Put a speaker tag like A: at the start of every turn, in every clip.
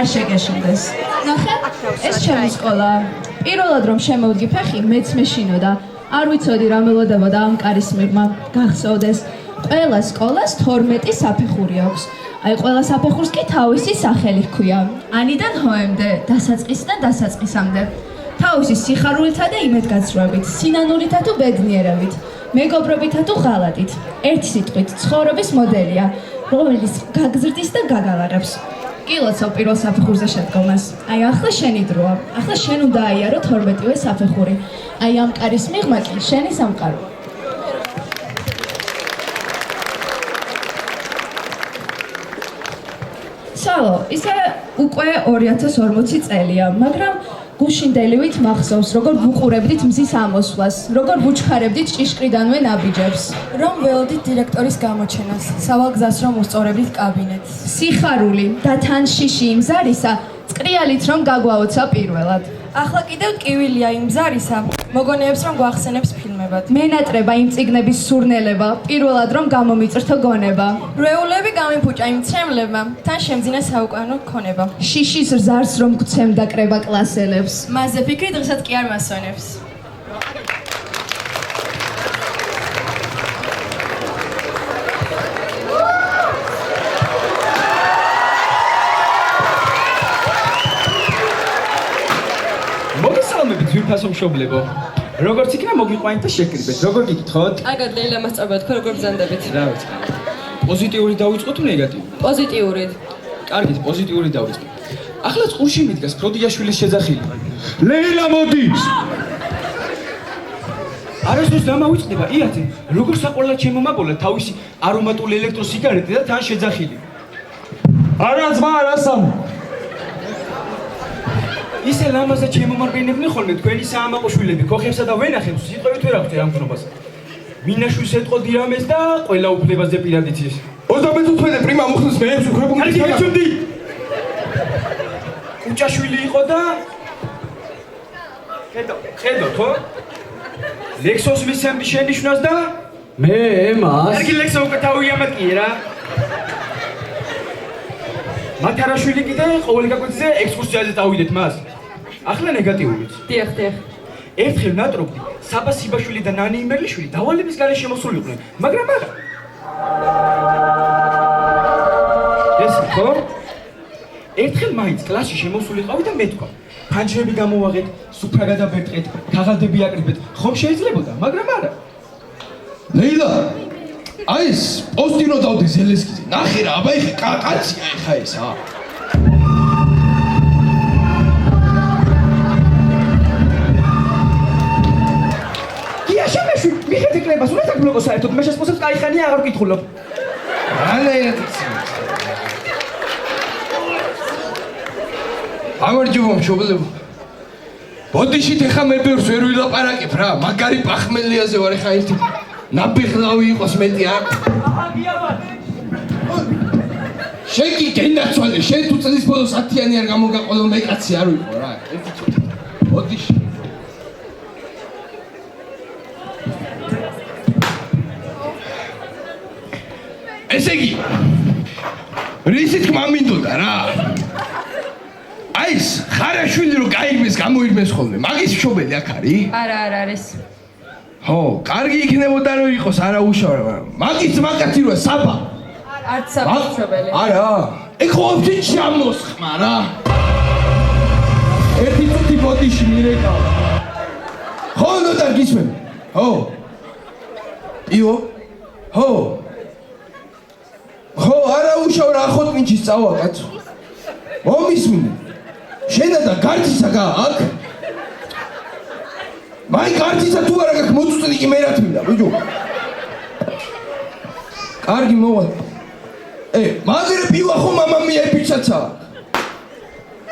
A: არ შეგეშინდეს. ნახე, ეს ჩემი სკოლა. პირველად რომ შემოვიდი ფეხი, მეც მეშინოდა. არ ვიცოდი რა მელოდებოდა ამ კარის მიღმა. გახსოვდეს, ყველა სკოლას 12 საფეხური აქვს. აი ყველა საფეხურს კი თავისი სახელი ჰქვია. ანიდან ჰოემდე, დასაწყისიდან დასაწყისამდე. თავისი სიხარულითა და იმედგაცრუებით, სინანულითა თუ ბედნიერებით, მეგობრობითა თუ ღალატით. ერთი სიტყვით, ცხოვრების მოდელია, რომელიც გაგზრდის და გაგალარებს. კილოცავ პირველ საფეხურზე შედგომას. აი ახლა შენი დროა. ახლა შენ უნდა აიარო 12-ვე საფეხური. აი ამ კარის მიღმა კი შენი სამყარო. სალო, ისე უკვე 2040 წელია, მაგრამ გუშინდელივით მახსოვს, როგორ ვუყურებდით მზის ამოსვლას, როგორ ვუჩქარებდით ჭიშკრიდანვე ნაბიჯებს,
B: რომ ველოდით დირექტორის გამოჩენას, სავალ გზას რომ უსწორებდით კაბინეტს.
A: სიხარული და თან შიში იმ ზარისა, წკრიალით რომ გაგვაოცა პირველად.
B: ახლა კიდევ ტკივილია იმ ზარისა, მოგონებებს რომ გვახსენებს ფილმებად.
A: მენატრება იმ წიგნების სურნელება, პირველად რომ გამომიწრთო გონება.
B: რეულები გამიფუჭა იმ ცრემლებმა, თან შემძინა საუკანო ქონება.
A: შიშის ზარს რომ გცემდა კრება კლასელებს.
B: მასზე ფიქრი დღესაც კი არ მასვენებს.
C: ვიფასო მშობლებო, როგორც იქნა მოგიყვანით და შეკრიბეთ, როგორ გიკითხოთ?
B: კარგად ლეილა მასწავლებლა, თქვენ როგორ ბრძანდებით?
C: რა ვიცი. პოზიტიური დავიწყო თუ ნეგატიური?
B: პოზიტიური.
C: კარგით, პოზიტიური დავიწყო. ახლა წყურში მიდგას ფროდიაშვილის შეძახილი.
D: ლეილა მოდის!
C: არასდროს დამავიწყდება, იათი, როგორ საყოველად შემომაგოლა თავისი არომატული ელექტროსიგარეტი და თან შეძახილი.
D: არა ძმა, არასამ.
C: ისე ლამაზად შემომარბენებდნენ ხოლმე თქვენი საამაყო შვილები, ქოხებსა და ვენახებს სიტყვებით ვერ აღწერ ამ გზნობას. მინაშვილს ეტყოდი რამეს და ყველა უფლებაზე პირად იცის.
D: 35 პრიმა მოხდეს მეებს უხრებო.
C: კარგი გეჩვდი. კუჭაშვილი იყო და ხედო ხო? ლექსოს მისცემდი შენიშვნას და
D: მე ემას.
C: კარგი ლექსო უკვე თავიამატკიე რა. მათარაშვილი კიდე ყოველი გაკვეთაზე ექსკურსიაზე წავიდეთ მას. ახლა ნეგატიურიც.
B: დიახ.
C: ერთხელ ნატრობდი საბა სიბაშვილი და ნანი იმერლიშვილი დავალების გარე შემოსულიყვნენ, მაგრამ არა. ეს ხო? ერთხელ მაინც კლასში შემოსულიყავი და მეთქვა. ფანჯრები გამოვაღეთ, სუფრა გადაბერტყეთ, ქაღალდები აკრიბეთ. ხომ შეიძლებოდა, მაგრამ არა.
D: ლეილა, აი ეს პოსტინო დავდი ზელესკიზე. ნახე რა, აბა ეხა კაცია ეხა ეს, ა.
C: გიაშამეშვი, მიხედე კლებას, უნდა დაგბლოკო საერთოდ, მე შესპოსებს კაიხანია აღარ ვკითხულობ.
D: რანაირად იცი. გამარჯობა მშობლებო. ბოდიშით ეხა მე ბევრს ვერ ვილაპარაკებ რა, მაგარი პახმელიაზე ვარ ეხა ერთი. ნაბიღლავი იყოს მეტი აქ. შენ კი გენდაცვალე, შენ თუ წლის ბოლოს 10-იანი არ გამოგაყოლო, მე კაცი არ ვიყო რა. ერთი წუთი. ბოდიში. ესე იგი, რისი თქმა მინდოდა რა. აი ეს ხარაშვილი რო გაიგმეს გამოიგმეს ხოლმე, მაგის მშობელი აქ არის?
B: არა არის.
D: ხო, კარგი იქნებოდა რომ იყოს არაუშავი, მაგის მაგათი როა საბა.
B: არც საბა მშობელი.
D: არა, ეგ ხობთი ჩამოსხმა რა. ერთი წუთი ბოდიში მირეკავ. ხო, ნოტა გისმენ. ხო. იო. ხო. ხო, არაუშავ რა ხოთმინჩი სწავა კაცო. მომისმინე. შენა და გარცისა გააკ. მაი გარცისა თუ არა გაქვს მოწუწნი კი მე რა თქმა ბიჭო. კარგი მოვა. მაგერე პივა ხო მამამია ეპიცაცა.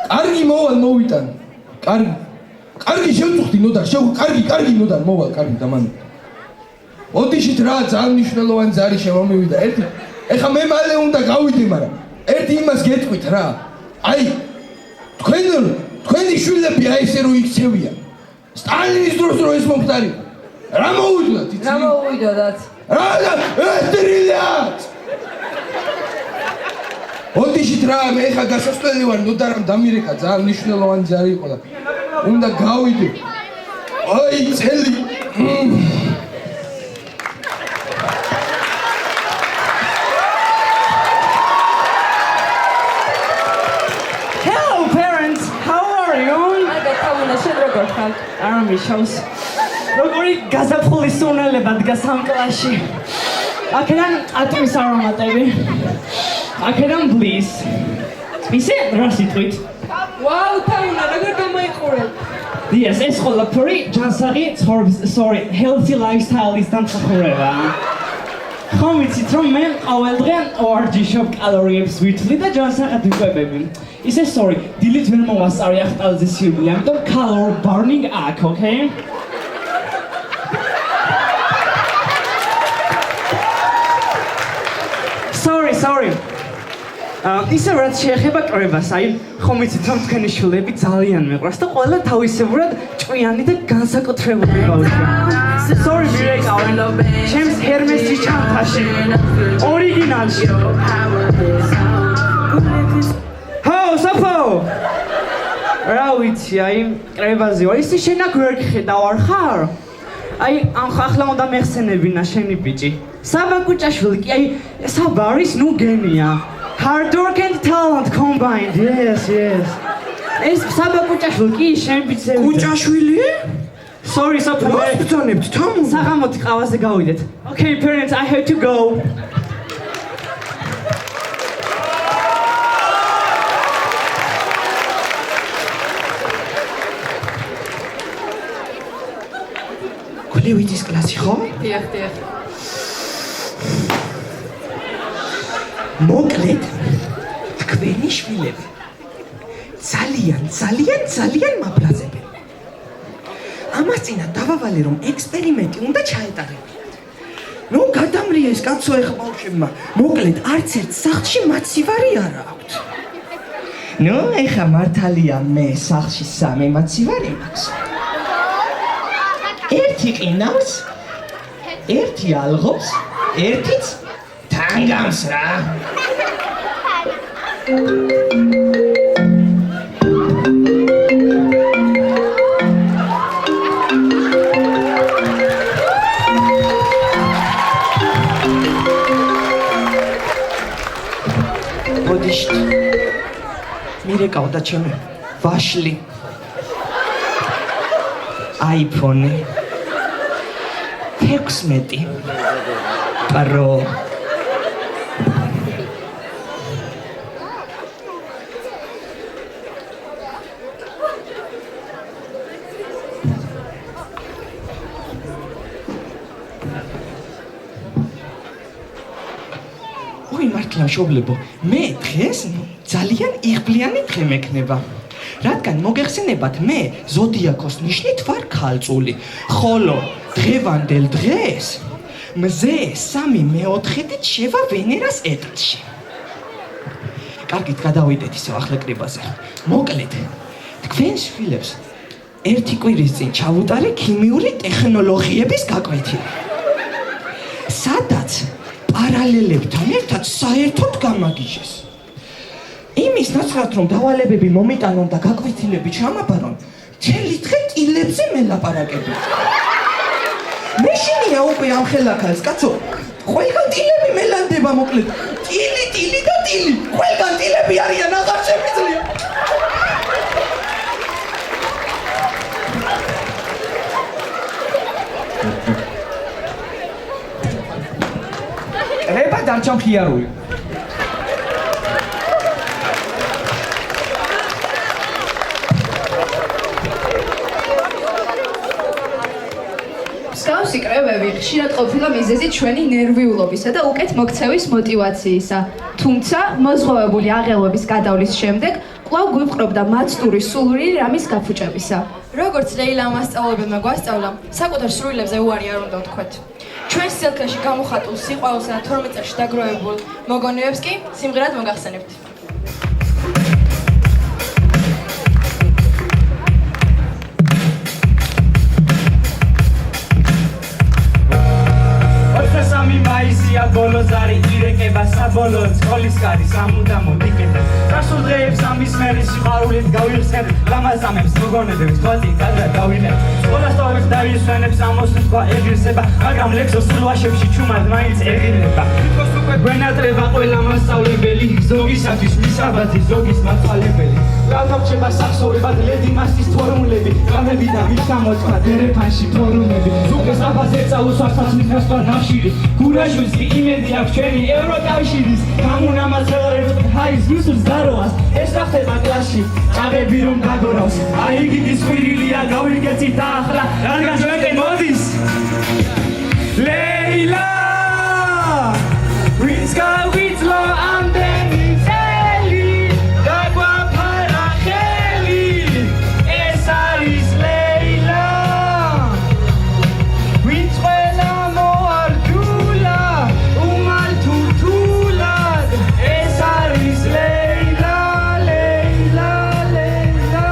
D: კარგი მოვა მოვიტან. კარგი. კარგი შევწუხდი ნოდარ, კარგი ნოდარ მოვა, კარგი დამან. ოდიშით რა ძალიან მნიშვნელოვანი ზარი შემომივიდა. ერთი ეხა მე მალე უნდა გავიდე, მაგრამ ერთი იმას გეტყვით რა. აი თქვენი შვილები აი ესე რო იქცევიან. სტალინის დროს რო ეს მომხდარი. რა მოუვიდათ იცი?
B: რა მოუვიდათ?
D: რა ესტრილიათ. ოდიშით რა მე ხა გასასვლელი ვარ ნოდარამ დამირეკა ძალიან მნიშვნელოვანი ძარი იყო და უნდა გავიდე აი წელი
E: Hello parents, how are you?
B: აგატავუნა შენ როგორ ხარ?
E: არ მიშავს. როგორი გაზაფხულის სურნელება დგას ამ კლასში. აქედან ატმის არომატები. აქედან ბლის. ისე რა სიტყვით?
B: ვაუ, თავუნა, როგორ გამოიყურებ?
E: Yes, ეს ყველაფერი ჯანსაღი healthy lifestyle-ის დამსახურება. ხომ ვიცით რომ მე ყოველდღე ვარჯიშობ კალორიებს ვითვლი და ჯანსაღად ვიკვებები. ისე დილით ვერ მოვასწარი ახტალზე სიუბრული, ამიტომ calorie burning აქ, okay? Sorry. ისე რაც შეეხება კრებას, აი ხომ იცით რომ თქვენი შვილები ძალიან მეყვარს და ყველა თავისებურად ჭკვიანი და განსაკუთრებული ბავშვია. Sorry, მირეკავენ. ჩემს ჰერმესის ჩანთაში. ორიგინალში. ჰო, საფო. რა ვიცი, აი კრებაზე ვარ. ისე შენ აქ ვერ ხედავ არ ხარ? აი ამ ახლა უნდა მეხსენებინა შენი ბიჭი. საბა კუჭაშვილი კი აი საბა არის ნუ გენია. Hard work and talent combined. Yes. ეს საბა კუჭაშვილი კი შენ ბიჭები.
C: კუჭაშვილი?
E: Sorry, საფო.
C: ბრძანებთ თამუ.
E: საღამოთი ყავაზე გავიდეთ. Okay, parents, I have to go.
C: გლევიძის კლასი ხო?
B: დიახ.
C: მოკლედ თქვენი შვილები ძალიან მაფლაზებენ. ამას წინა დავავალე რომ ექსპერიმენტი უნდა ჩაეტარებინათ. ნუ გადამრიეს კაცო ეხ ბავშვებმა. მოკლედ არც ერთ სახლში მაცივარი არ აქვთ. ნუ ეხა მართალია მე სახლში 3 მაცივარი მაქვს. ერთი ყინავს, ერთი ალღობს, ერთიც თანგამს რა. ბოდიშტ მირეკავდა ჩემი ვაშლი iPhone 16 Pro მართლა მშობლებო, მე დღეს ძალიან იღბლიანი დღე მექნება. რადგან მოგეხსენებათ, მე ზოდიაქოს ნიშნით ვარ ქალწული, ხოლო დღევანდელ დღეს მზე 3/4-ით შევა ვენერას ეტლში. კარგით, გადავიდეთ ისევ ახლა კრებაზე. მოკლედ, თქვენს შვილებს ერთი კვირის წინ ჩავუტარე ქიმიური ტექნოლოგიების გაკვეთილი. სადაც პარალელებთან ერთად საერთოდ გამაგიჟეს. იმის ნაცვლად რომ დავალებები მომიტანონ და გაკვეთილები ჩამაბარონ, მთელი დღე ტილებზე მელაპარაკებენ. მეშინია უკვე ამ ხელაქალს, კაცო, ყველგან ტილები მელანდება მოკლედ. ტილი და ტილი, ყველგან ტილები არიან, აღარ შემიძლია. ება დარჩა მხიარული.
A: მსგავსი კრებები ხშირად ყოფილა მიზეზი ჩვენი ნერვიულობისა და უკეთ მოქცევის მოტივაციისა. თუმცა მოზღვავებული აღელვების გადავლის შემდეგ კვლავ გვიპყრობდა მაცდური სულური რამის გაფუჭებისა.
B: როგორც რეილა მასწავლებელმა გვასწავლა, საკუთარ სრულებზე უარი არ უნდა ვთქვათ. ჩვენს სიელქაში გამოხატულ სიყვარულსა და 12 წელში დაგროვებულ მოგონებებს კი სიმღერად მოგახსენებთ.
E: სამი მაისია ბოლოს არის ირეკება საბოლოო ბოლო სკოლის კარი სამუდამო დიკეტა გასულ დღეებს ამის მერი სიყვარულით გავიხსენ ლამაზამებს მოგონებებს თვალწინ კადრა დავინებ სკოლასწავლებს დაისვენებს ამოსვლის თქვა ეგრისება მაგრამ ლექსოს სულვაშებში ჩუმად მაინც ეგილება თვითონ უკვე გვენატრება ყველა მასწავლებელი ზოგისათვის მისაბაძი ზოგის მაწვალებელი გალავჩება სახსოვებად ლედი მასის ფორმულები გამები და მისამოწმა დერეფანში ფორუმები ზუგეს აბაზე წაუსვარსაც მისასვარ ნავშირი გურაშვილს კი იმედი აქვს ჩვენი ევროკავშირის გამუნამაზრებს ჰაის ვისურს დაროას ეს რა ხდება კლასში ჭაღები რომ გაგორავს აი იგი დისკვირილია გავიგეცით და ახლა რადგან ჩვენ მოდის ლეილა ვინც გავიწლო ამდენი წელი დაგვაფარა ხელი ეს არის ლეილა ვინც ყველა მოარჯულა უმალ თურთულად ეს არის ლეილა ლეილა ლეილა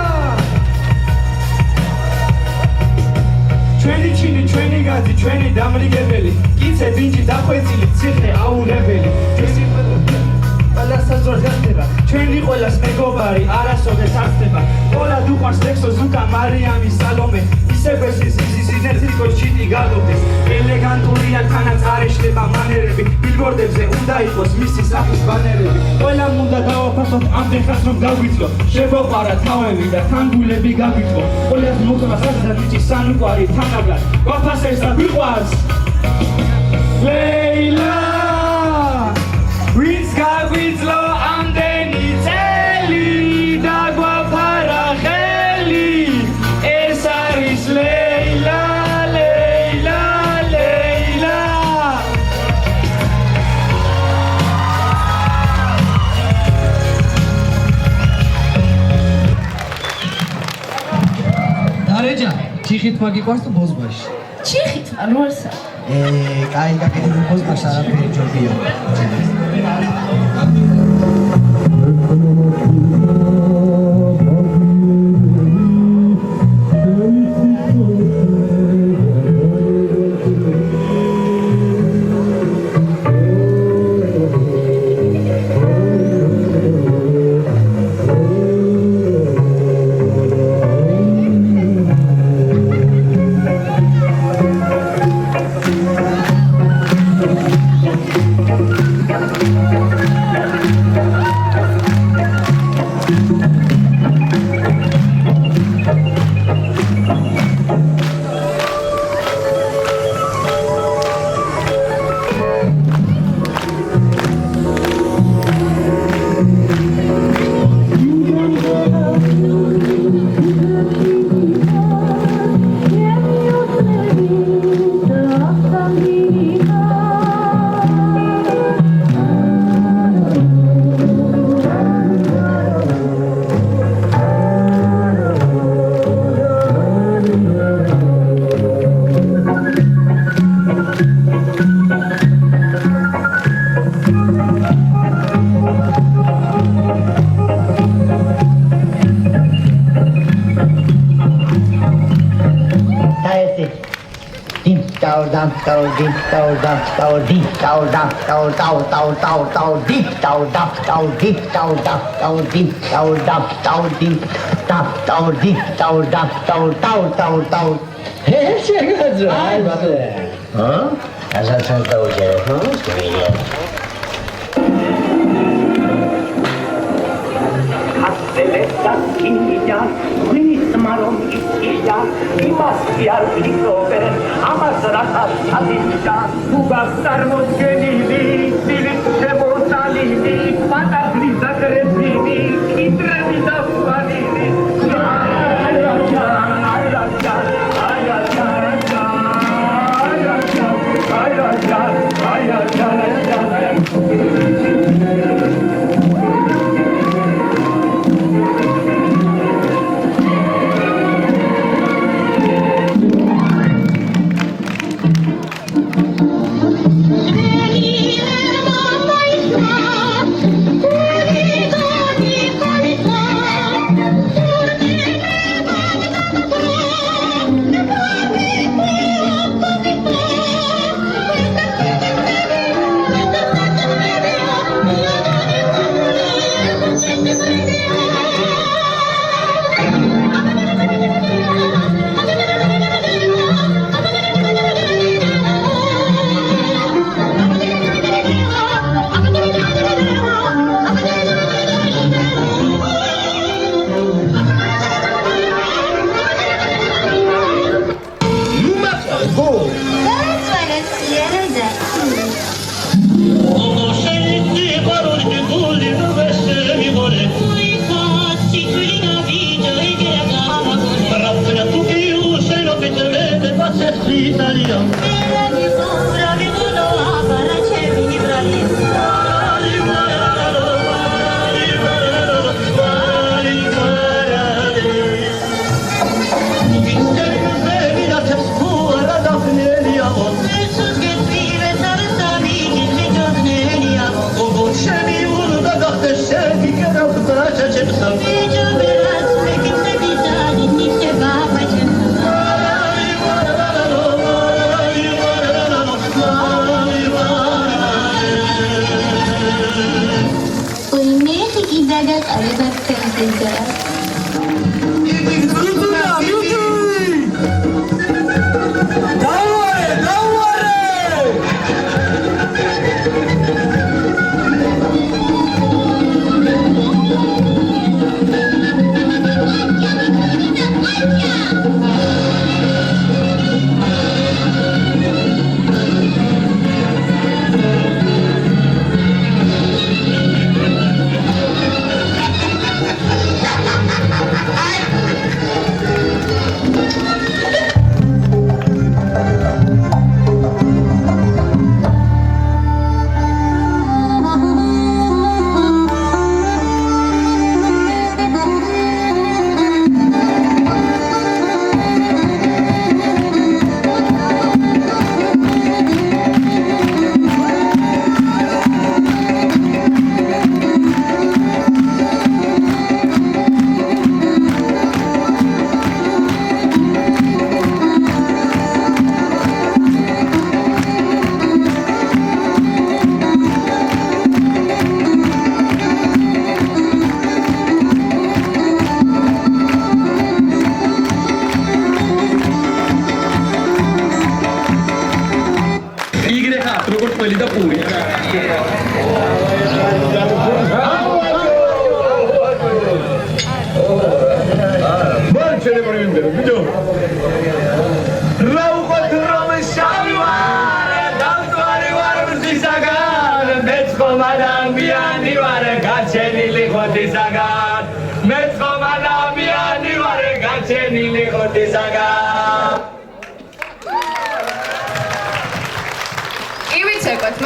E: ჩვენი ჩინი ჩვენი გაძი ჩვენი დამრიგებელი კიცე დინჯი დახვეწილი ციხე აურებელი ყველასაზრს გახდება ჩვენი ყველას მეგობარი არასოდეს არ ხდება ყოლად უყვარს ლექსო ზუკა მარიამი სალომე ისევ ზიზინეთიკოს ჩიტი გაგობდეს ელეგანტურია თანაც არ ეშლება მანერები ბილბორდებზე უნდა იყოს მისი სახის ბანერები ყველამ უნდა დავაფასოთ ამდენ ხანს რომ გაგვიწლო შევაყარა თავები და თანგულები გაგვიწლო ყველას მოკლას ახლა ბიჭი სანუკვარი თანაგად ვაფასებს და ვიყვარს ლეილა ვინც გაგვიწლო ამდენი წელი დაგვაფარა ხელი ეს არის ლეილა ლეილა ლეილა
C: დარეჯა ჩიხით მაგიყვარს თუ ბოზბაში
A: ჩიხით როასა
C: კაი გაკეთებული ბოზბაშ არაფერი ჯობია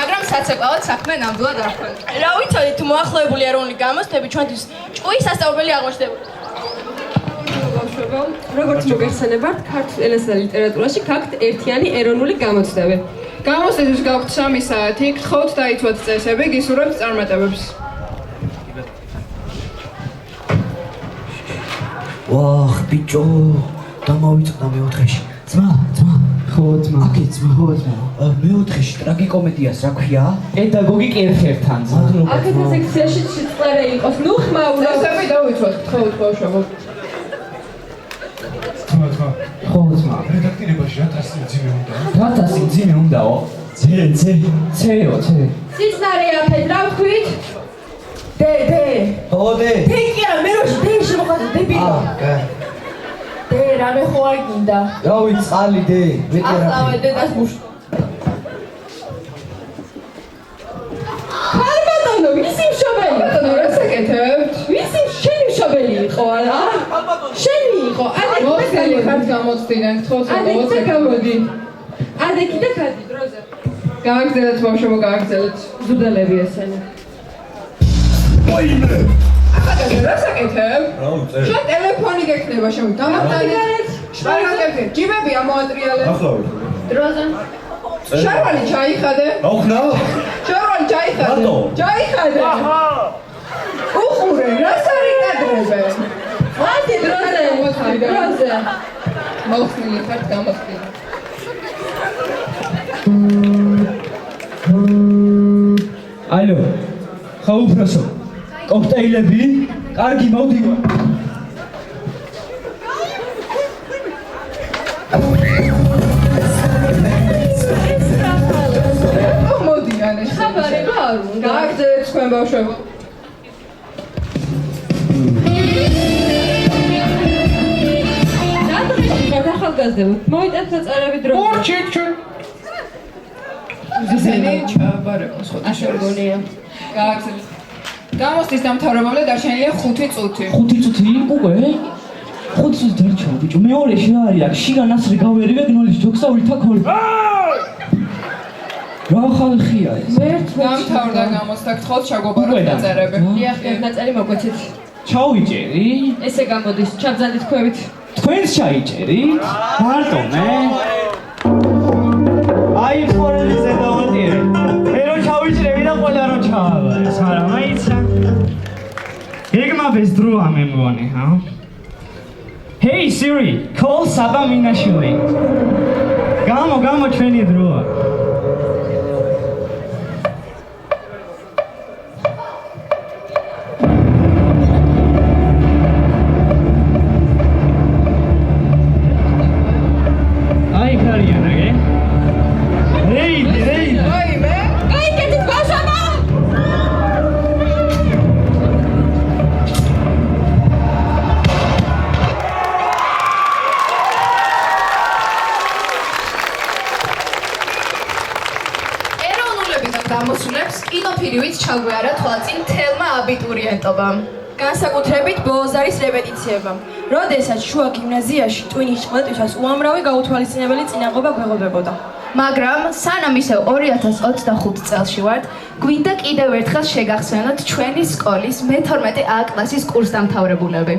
B: მაგრამ საცეკვავად საქმე ნამდვილად არ ხდება. რა ვიცოდი თუ მოახლოებული ეროვნული გამოცდები ჩვენთვის ჭკუის სასწავლებელი აღმოჩნდება.
F: როგორც მოგეხსენებათ, ქართულ ენასა და ლიტერატურაში გაქვთ ერთიანი ეროვნული გამოცდები.
G: გამოცდისთვის გაქვთ 3 საათი, გთხოვთ დაიცვათ წესები, გისურვებთ წარმატებებს.
C: ვახ, ბიჭო, დამავიწყდა მეოთხეში. ძმა,
E: ხო ძმა.
C: აკი ძმა, მეოთხეში ტრაგიკომედიას რა ქვია?
E: პედაგოგი კერხერთან ძმა.
F: აქეთ სექციაში ჩიტყარე იყოს. ნუ ხმაურა.
G: წესები დავიცვათ, გთხოვთ ბავშვებო.
E: ხო ძმა.
H: რედაქტირებაში რა თასი ძიმე უნდა?
E: რა თასი ძიმე უნდაო? ცეო.
F: სიცნარეა ფედრა ვქვით? დე.
C: ოდე.
F: დე კი არა, მე რო დე შემოხატე დებილო. დე რამე ხო არ გინდა.
C: რავი, წყალი დე,
F: ახლა დედას ბუშ. ხარბატონო, ვისი მშობელი?
G: ბატონო, რა საკეთებთ?
F: ვისი შენი მშობელი იყო არა? შენი იყო.
G: მოხდელი ხართ გამოცდიდან, გთხოვთ
F: ადექი გამოდი. ადექი და გადი დროზე.
G: გააგზავნეთ ბავშვებო, გააგზავნეთ.
F: ზუდალები ესენი.
H: ვაიმე!
G: რა საკეთებ? შენ ტელეფონი გექნება შემო გამოგდანეთ. შპარაგები, ჯიბები ამოატრიალე.
H: ახლავე.
G: დროზე. შარვალი ჩაიხადე.
H: აუხნა?
G: შარვალი ჩაიხადე.
H: რატო?
G: ჩაიხადე. უხურე, რას არიკადრებენ?
F: ადი დროზე. დროზე.
G: მოხსნილი ხართ გამოცდიდან.
E: ალო. ხო უფროსო. კოქტეილები? კარგი, მოვდივარ.
G: მოდიანე.
F: ხაბარი არ უნდა.
G: გააგზავნეთ თქვენ ბავშვებო.
F: ახალგაზრდა მოიტანთ წარები დრო.
G: ზენი ჩაბარებოს ხო
F: აშორგონია.
G: გააგზავნეთ. გამოცდის დამთავრებამდე დარჩენილია 5 წუთი.
E: 5 წუთი უკვე? ხუთს დარჩა ბიჭო მეორეში რა არის აქ შიგან ასრე გავერივე გნოლის ჯოქსა ვითა ქოლ რა ხალხია ეს
G: დამთავრდა გამოსთა გთხოვთ ჩაგვაბაროთ დაწერები
B: დიახ ნაწერი მოგვეცეთ
E: ჩავიჭერი
B: ესე გამოდის ჩაბზანდით ქვევით
E: თქვენს ჩაიჭერით მარტო აი ხორელი ზედავატირე მე რომ ჩავიჭრები და ყველა რომ ჩაავა ეს არა მაიცა ეგმა ბეზდროა მე მგონი ჰა Hey Siri call Saba Minashvili გამო ჩვენი დროა
B: ჩაგვიარა თვალწინ თელმა აბიტურიენტობამ. განსაკუთრებით ბოლოს არის რეპეტიციებამ. როდესაც შუა გიმნაზიაში ტვინის ჭყვეტვისას უამრავი გაუთვალისწინებელი წინაღობა გვეღებებოდა. მაგრამ სანამ ისევ 2025 წელში ვართ, გვინდა კიდევ ერთხელ შეგახსენოთ ჩვენი სკოლის მე-12 A კლასის კურსდამთავრებულები.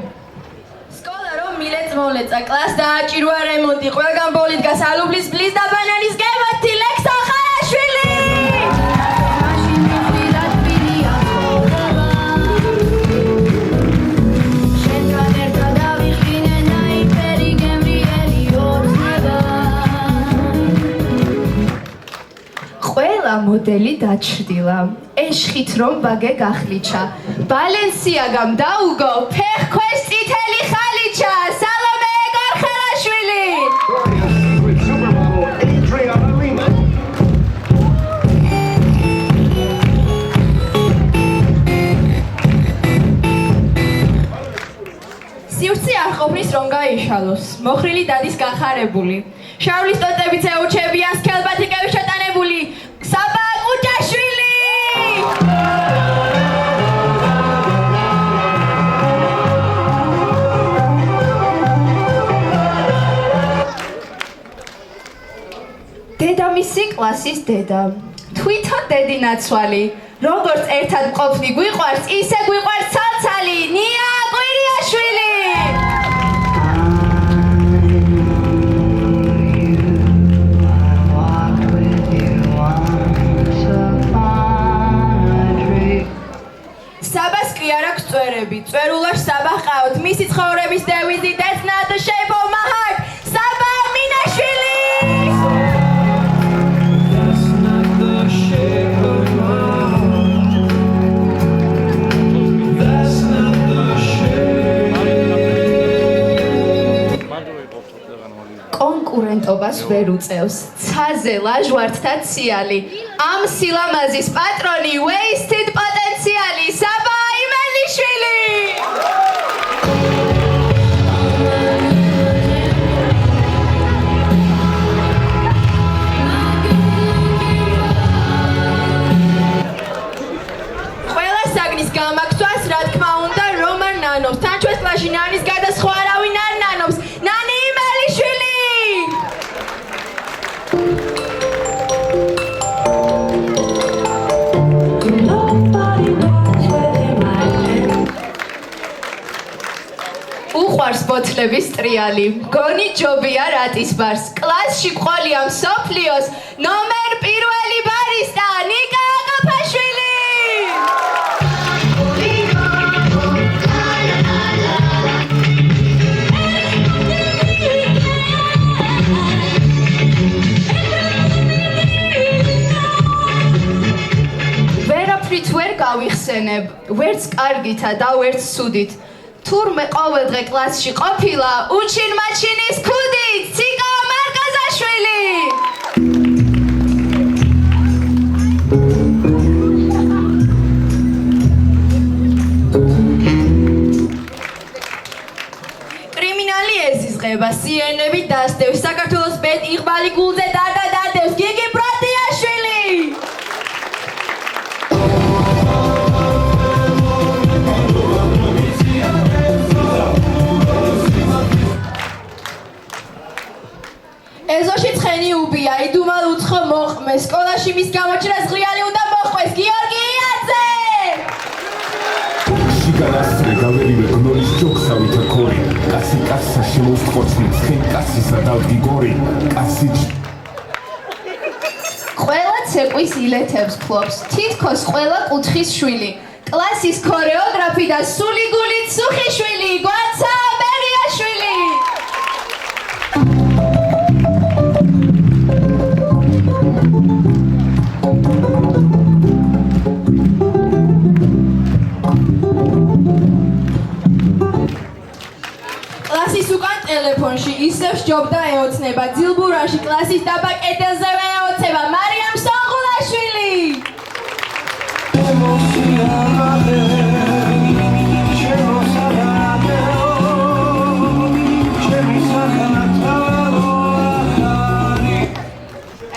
B: სკოლა რომ მილეწ-მოლეწა კლას დააჭირვა რემონტი, ყველგან ბოლი დგას ალუბლის ბლის და ბანანის გემოთი ლექსა ხარაშვილი. მოდელი დაჩრდილა ეშხით რომ ბაგე გახლიჩა ბალენსიაგამ დაუგო ფეხქვეშ წითელი ხალიჩა სალომე გარხელაშვილი სივრცე არ ყოფნის რომ გაიშალოს მოხრილი დადის გახარებული შავლის ტოტებით ეუჩებიან სქელბათიკები შეტანებული საბა კუჭაშვილი დედამისი კლასის დედა თვითონ დედინაცვალი როგორც ერთად მყოფნი გვიყვარს ისე გვიყვარს ცალცალი ნია კვირიაშვილი წვერულаш საბა ყავთ მისი ცხოვრების დევიზი that's not the shape of my heart საბა მინაშვილი that's not the shape of my heart that's not the shape კონკურენტობას ვერ უწევს ცაზე ლაჟვართთა ციალი ამ სილამაზის პატრონი wasted პოტენციალი საბა იმელიშვილი ყველა საგნის გამაქცვას რა თქმა უნდა რომ არ ნანობს თან ჩვენს კლასში ნანის გადასხვა არავინ არ ნანობს ნანი იმელიშვილი უყვარს ბოთლების ტრიალი გონი ჯობია რატის ბარს კლასში ყოლია მსოფლიოს ნომერ პირველი ბარისტა ნიკა აკაფაშვილი ვერაფრით ვერ გავიხსენებ ვერც კარგითა და ვერც სუდით თურმე ყოველდღე კლასში ყოფილა უჩინ-მაჩინის ქუდით ციკა მარკაზაშვილი კრიმინალი ეზიზღება სიენები დასდევს საქართველოს ბედ იღბალი გულზე დადადადევს გიგი პრატიაშვილი ეზოში ცხენი უბია, იდუმალ უცხო მოყმე, სკოლაში მის გამოჩენას ღრიალი უნდა მოყვეს, გიორგი იაძე!
I: შიგანასწრე გავერივე გნოლის ჯოქსავით ქორი, კაცი კაცსა შემოსწყვეტნი, ცხენ კაცისა დავდი გორი, კაცი
A: ყველა ცეკვის ილეთებს ფლობს, თითქოს ყველა კუთხის შვილი. კლასის ქორეოგრაფი და სული გულით სუხიშვილი, გვაცა ბერიაშვილი.
B: კლასის უკან ტელეფონში ისევ სჯობდა ეოცნება, ძილბურაში კლასის დაბა კედელზევე ეოცება, მარიამ სონღულაშვილი.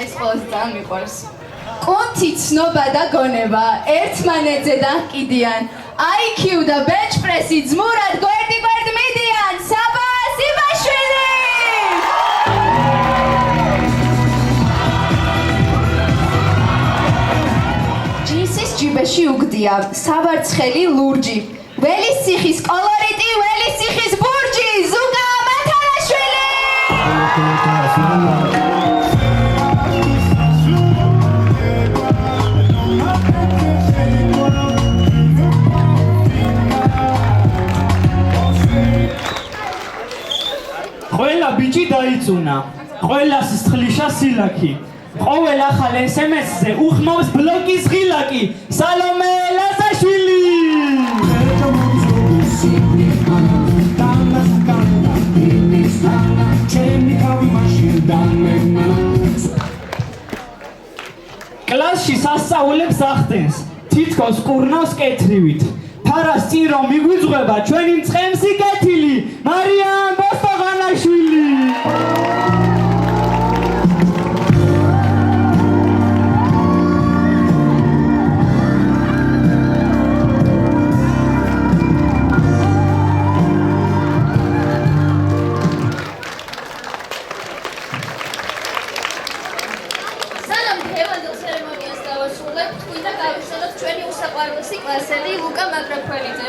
A: ეს ყველას ძალიან მიყვარს. კუნთი ცნობა და გონება, ერთმანეთზე დაჰკიდიან. IQ და bench press-ი ძმურად გვერდ მიდიან. საბა სიბაშვილი! ჯინსის ჯიბეში უგდია, საბარცხელი ლურჯი. ველის ციხის კოლორიტი, ველის ციხის ბურჯი, ზუკა მათარაშვილი!
E: ყველა ბიჭი დაიწუნა, ყველას სხლიშა სილაკი, ყოველ ახალ SMS-ზე უხმობს ბლოკის ღილაკი, სალომე ლაზაშვილი! კლასში სასწაულებს ახდენს, თითქოს კურნავს კეთრივით. ფარას წინ რომ მიგვიძღვება ჩვენი მწყემსი კეთილი, მარიამ ბოსტოღანაშვილი.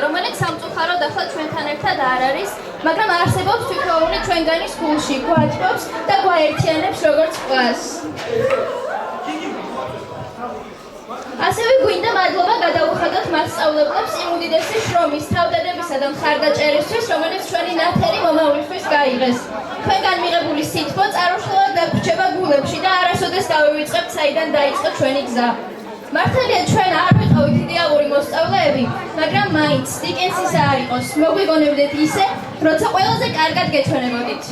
A: რომელიც სამწუხაროდ ახლა ჩვენთან ერთად არ არის, მაგრამ არსებობს თვითოეული ჩვენგანი სკოლში, გვაწყობს და გვაერთიანებს როგორც კლასს. ასევე გვინდა მადლობა გადავუხადოთ მასწავლებლებს იმ უდიდესი შრომის, თავდადებისა და მხარდაჭერისთვის, რომელიც ჩვენი ნათელი მომავლისთვის გაიღეს. ჩვენგან მიღებული სითბო წარუშლულად დაგვრჩება გულებში და არასოდეს დავივიწყებთ საიდან დაიწყო ჩვენი გზა. მართალია ჩვენ არ ვიყავით იდეალური მოსწავლეები, მაგრამ მაინც დიკენსის არ იყოს, მოგვიგონებდეთ ისე, როცა ყველაზე კარგად გეჩვენებოდით.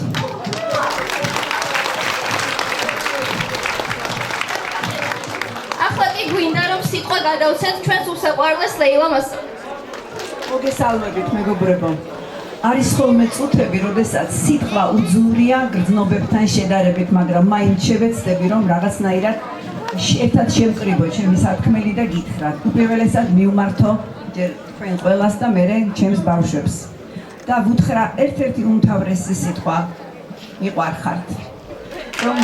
A: ახლა კი გვინდა რომ სიტყვა გადავცეთ ჩვენს უსაყვარლეს ლეილა მასწავლებლებს.
F: მოგესალმებით, მეგობრებო. არის ხოლმე წუთები, როდესაც სიტყვა უძურია გრძნობებთან შედარებით, მაგრამ მაინც შევეცდები რომ რაღაცნაირად ერთად შევკრიბო ჩემი სათქმელი და გითხრათ. უპირველესად მივმართო თქვენ ყველას და მერე ჩემს ბავშვებს. და ვუთხრა ერთ-ერთი უმთავრესი სიტყვა მიყვარხართ. რომ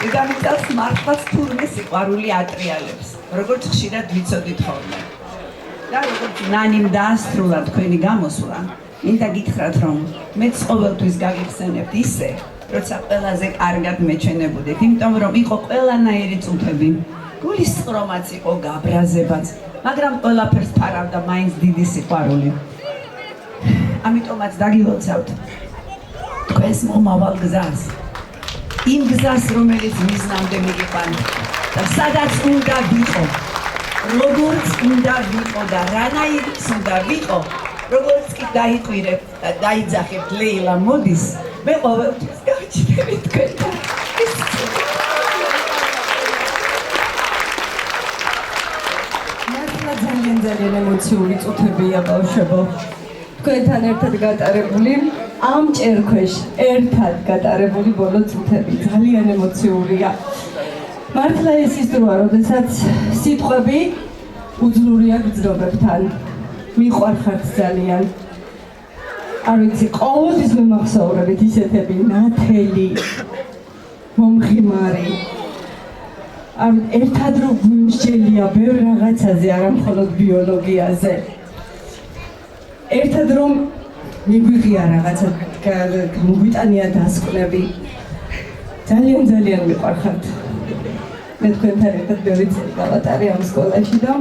F: დედამიწას მართლაც თურმე სიყვარული ატრიალებს, როგორც ხშირად ვიცოდით ხოლმე. და როგორც ნანიმ დაასრულა თქვენი გამოსვლა, მინდა გითხრათ რომ მეც ყოველთვის გაგიხსენებთ ისე, როცა ყველაზე კარგად მეჩვენებოდეთ, იმიტომ რომ იყო ყველანაირი წუთები. გულის სყრომაც იყო, გაბრაზებაც, მაგრამ ყველაფერს ფარავდა მაინც დიდი სიყვარული. ამიტომაც დაგილოცავთ თქვენს მომავალ გზას. იმ გზას, რომელიც მიზნამდე მიგიყვანთ და სადაც უნდა ვიყო, როგორც უნდა ვიყო და რანაირიც უნდა ვიყო, როგორც კი დაიყვირებთ და დაიძახებთ ლეილა მოდის, მე ყოველთვის გავჩნდები თქვენთან. მართლა ძალიან ემოციური წუთებია ბავშვებო. თქვენთან ერთად გატარებული ამ ჭერქვეშ ერთად გატარებული ბოლო წუთები ძალიან ემოციურია. მართლა ეს ის დროა, როდესაც სიტყვები უძლურია გრძნობებთან. მიყვარხართ ძალიან.
J: არ ვიცი, ყოველთვის მემახსოვრებით ისეთები ნათელი, მომღიმარი. ერთად რომ გვიმსჯელია ბევრ რაღაცაზე, არა მხოლოდ ბიოლოგიაზე. ერთად რომ მიგვიღია რაღაცა, მოგვიტანია დასკვნები. ძალიან მიყვარხართ. მე თქვენთან ერთად ბევრი წელი გავატარე ამ სკოლაში და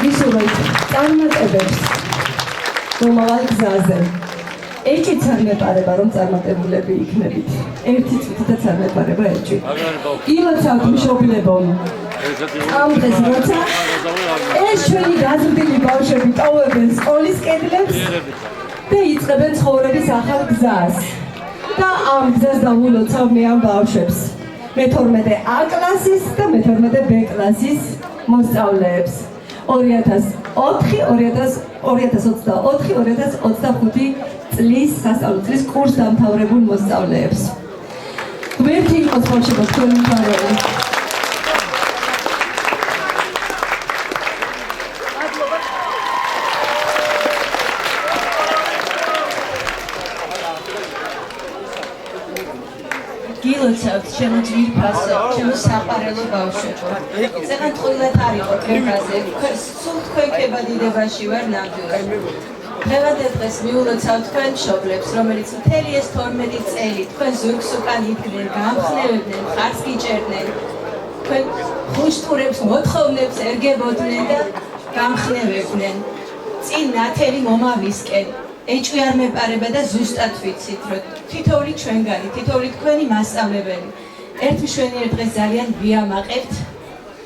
J: გისურვებთ წარმატებებს მომავალ გზაზე. ეჭვიც არ მეპარება, რომ წარმატებულები იქნებით. ერთი წუთითაც არ მეპარება ეჭვი. ილოცავთ მშობლებო. ამ დღეს როცა ეს ჩვენი გაზრდილი ბავშვები ტოვებენ სკოლის კედლებს და იწყებენ ცხოვრების ახალ გზას. და ამ გზას დავულოცავ მე ამ ბავშვებს. მე-12 A კლასის და მე-12 B კლასის მოსწავლეებს. 2024-2025 წლის სასწავლო წლის კურსს დამთავრებულ მოსწავლეებს. ღმერთი იყოს ბავშვებო თქვენი მფარველი.
K: გილოცავთ ჩემო ძვირფასო, ჩემო საყვარელო ბავშვებო. წეგანტყვილად არ იყო კრებაზე, სულ თქვენ ქებადიდებაში ვარ ნამდვილად. დღევანდელ დღეს მიულოცავ თქვენ მშობლებს, რომელიც მთელი ეს 12 წელი თქვენ ზურგს უკან იდგნენ, გამხნევებდნენ, ხარს გიჭერდნენ, თქვენ ხუშტურებს, მოთხოვნებს ერგებოდნენ და გამხნევებდნენ. წინ ნათელი მომავისკენ. ეჭვი არ მეპარება და ზუსტად ვიცით, რომ თითოეული ჩვენგანი, თითოეული თქვენი მასწავლებელი ერთ მშვენიერ დღეს ძალიან ვიამაყებთ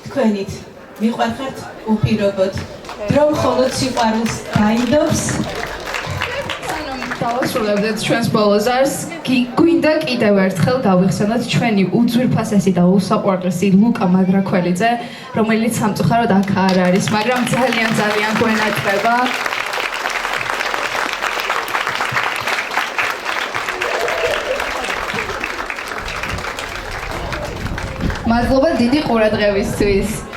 K: თქვენით. მიყვარხართ უპირობოდ. დრო მხოლოდ სიყვარულს გაიდობს.
G: სანამ დავასრულებდეთ ჩვენს ბოლო ზარს, გვინდა კიდევ ერთხელ გავიხსენოთ ჩვენი უძვირფასესი და უსაყვარლესი ლუკა მაგრაქველიძე, რომელიც სამწუხაროდ აქ არ არის, მაგრამ ძალიან გვენათება. მადლობა დიდი ყურადღებისთვის.